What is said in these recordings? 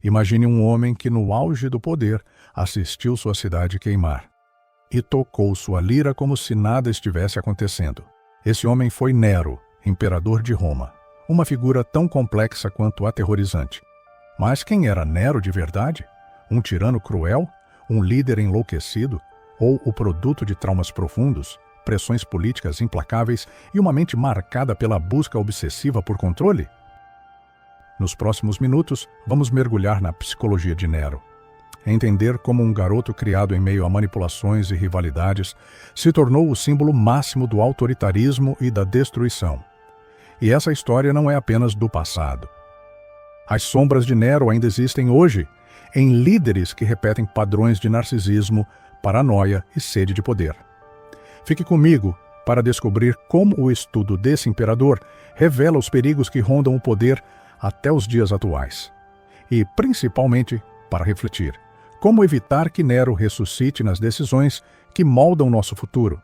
Imagine um homem que, no auge do poder, assistiu sua cidade queimar e tocou sua lira como se nada estivesse acontecendo. Esse homem foi Nero, imperador de Roma. Uma figura tão complexa quanto aterrorizante. Mas quem era Nero de verdade? Um tirano cruel? Um líder enlouquecido? Ou o produto de traumas profundos, pressões políticas implacáveis e uma mente marcada pela busca obsessiva por controle? Nos próximos minutos, vamos mergulhar na psicologia de Nero. Entender como um garoto criado em meio a manipulações e rivalidades se tornou o símbolo máximo do autoritarismo e da destruição. E essa história não é apenas do passado. As sombras de Nero ainda existem hoje, em líderes que repetem padrões de narcisismo, paranoia e sede de poder. Fique comigo para descobrir como o estudo desse imperador revela os perigos que rondam o poder até os dias atuais. E, principalmente, para refletir, como evitar que Nero ressuscite nas decisões que moldam nosso futuro.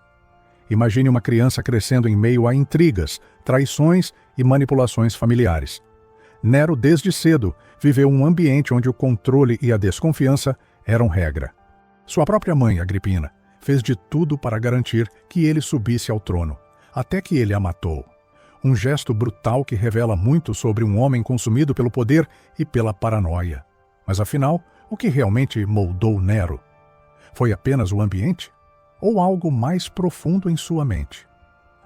Imagine uma criança crescendo em meio a intrigas, traições e manipulações familiares. Nero, desde cedo, viveu um ambiente onde o controle e a desconfiança eram regra. Sua própria mãe, Agripina, fez de tudo para garantir que ele subisse ao trono, até que ele a matou. Um gesto brutal que revela muito sobre um homem consumido pelo poder e pela paranoia. Mas afinal, o que realmente moldou Nero? Foi apenas o ambiente? Ou algo mais profundo em sua mente?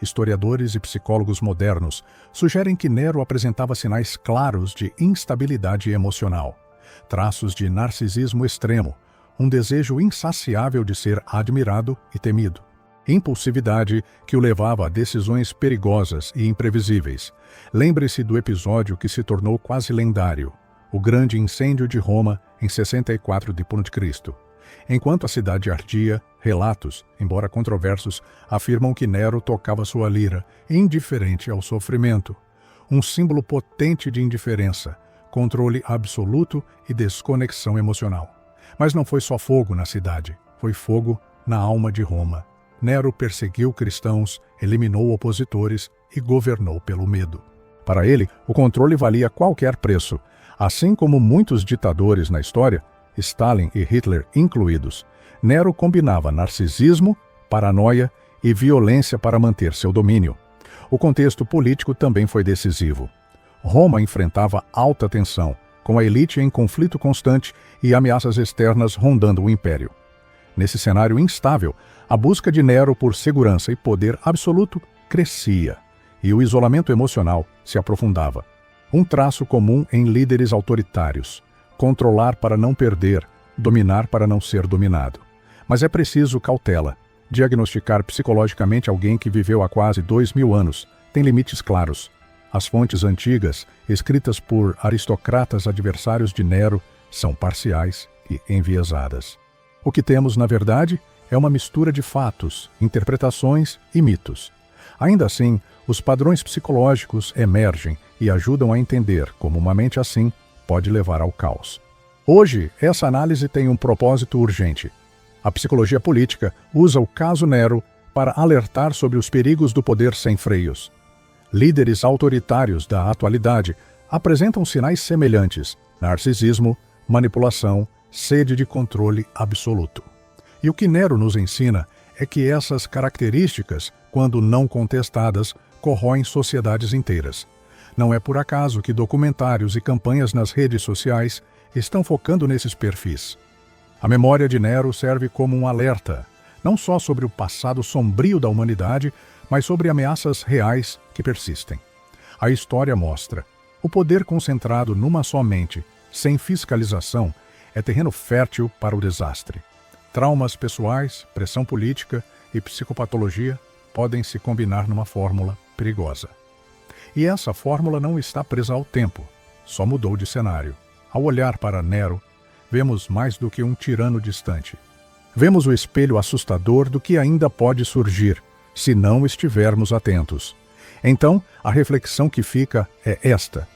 Historiadores e psicólogos modernos sugerem que Nero apresentava sinais claros de instabilidade emocional, traços de narcisismo extremo, um desejo insaciável de ser admirado e temido, impulsividade que o levava a decisões perigosas e imprevisíveis. Lembre-se do episódio que se tornou quase lendário, o grande incêndio de Roma em 64 d.C. Enquanto a cidade ardia, relatos, embora controversos, afirmam que Nero tocava sua lira, indiferente ao sofrimento. Um símbolo potente de indiferença, controle absoluto e desconexão emocional. Mas não foi só fogo na cidade, foi fogo na alma de Roma. Nero perseguiu cristãos, eliminou opositores e governou pelo medo. Para ele, o controle valia qualquer preço. Assim como muitos ditadores na história, Stalin e Hitler incluídos, Nero combinava narcisismo, paranoia e violência para manter seu domínio. O contexto político também foi decisivo. Roma enfrentava alta tensão, com a elite em conflito constante e ameaças externas rondando o império. Nesse cenário instável, a busca de Nero por segurança e poder absoluto crescia, e o isolamento emocional se aprofundava. Um traço comum em líderes autoritários: controlar para não perder, dominar para não ser dominado. Mas é preciso cautela. Diagnosticar psicologicamente alguém que viveu há quase 2000 anos tem limites claros. As fontes antigas, escritas por aristocratas adversários de Nero, são parciais e enviesadas. O que temos, na verdade, é uma mistura de fatos, interpretações e mitos. Ainda assim, os padrões psicológicos emergem e ajudam a entender como uma mente assim pode levar ao caos. Hoje, essa análise tem um propósito urgente. A psicologia política usa o caso Nero para alertar sobre os perigos do poder sem freios. Líderes autoritários da atualidade apresentam sinais semelhantes: narcisismo, manipulação, sede de controle absoluto. E o que Nero nos ensina é que essas características, quando não contestadas, corroem sociedades inteiras. Não é por acaso que documentários e campanhas nas redes sociais estão focando nesses perfis. A memória de Nero serve como um alerta, não só sobre o passado sombrio da humanidade, mas sobre ameaças reais que persistem. A história mostra: o poder concentrado numa só mente, sem fiscalização, é terreno fértil para o desastre. Traumas pessoais, pressão política e psicopatologia podem se combinar numa fórmula perigosa. E essa fórmula não está presa ao tempo, só mudou de cenário. Ao olhar para Nero, vemos mais do que um tirano distante. Vemos o espelho assustador do que ainda pode surgir, se não estivermos atentos. Então, a reflexão que fica é esta: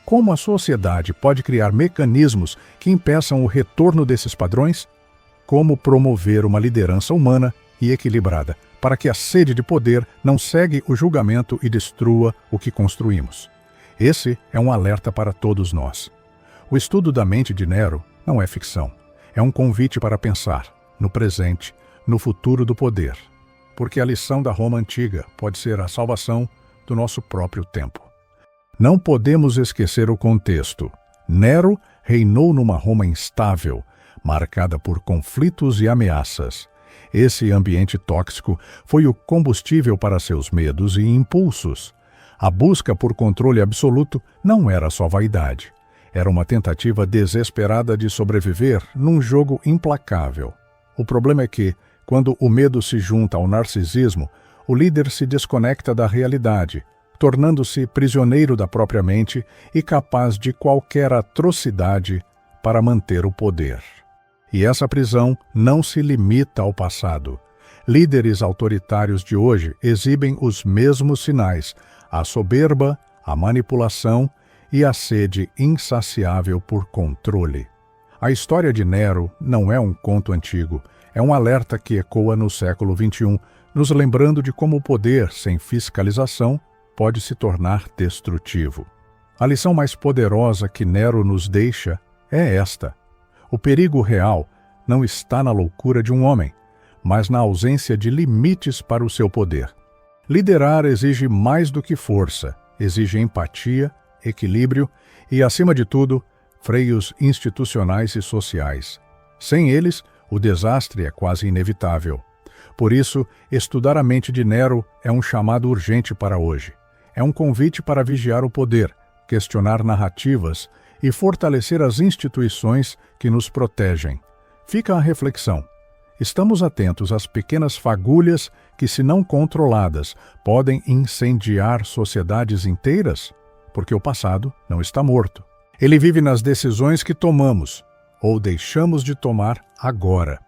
como a sociedade pode criar mecanismos que impeçam o retorno desses padrões? Como promover uma liderança humana e equilibrada, para que a sede de poder não cegue o julgamento e destrua o que construímos? Esse é um alerta para todos nós. O estudo da mente de Nero não é ficção. É um convite para pensar no presente, no futuro do poder. Porque a lição da Roma antiga pode ser a salvação do nosso próprio tempo. Não podemos esquecer o contexto. Nero reinou numa Roma instável, marcada por conflitos e ameaças. Esse ambiente tóxico foi o combustível para seus medos e impulsos. A busca por controle absoluto não era só vaidade. Era uma tentativa desesperada de sobreviver num jogo implacável. O problema é que, quando o medo se junta ao narcisismo, o líder se desconecta da realidade, tornando-se prisioneiro da própria mente e capaz de qualquer atrocidade para manter o poder. E essa prisão não se limita ao passado. Líderes autoritários de hoje exibem os mesmos sinais: a soberba, a manipulação e a sede insaciável por controle. A história de Nero não é um conto antigo, é um alerta que ecoa no século XXI, nos lembrando de como o poder sem fiscalização pode se tornar destrutivo. A lição mais poderosa que Nero nos deixa é esta: o perigo real não está na loucura de um homem, mas na ausência de limites para o seu poder. Liderar exige mais do que força, exige empatia, equilíbrio e, acima de tudo, freios institucionais e sociais. Sem eles, o desastre é quase inevitável. Por isso, estudar a mente de Nero é um chamado urgente para hoje. É um convite para vigiar o poder, questionar narrativas e fortalecer as instituições que nos protegem. Fica a reflexão. Estamos atentos às pequenas fagulhas que, se não controladas, podem incendiar sociedades inteiras? Porque o passado não está morto. Ele vive nas decisões que tomamos ou deixamos de tomar agora.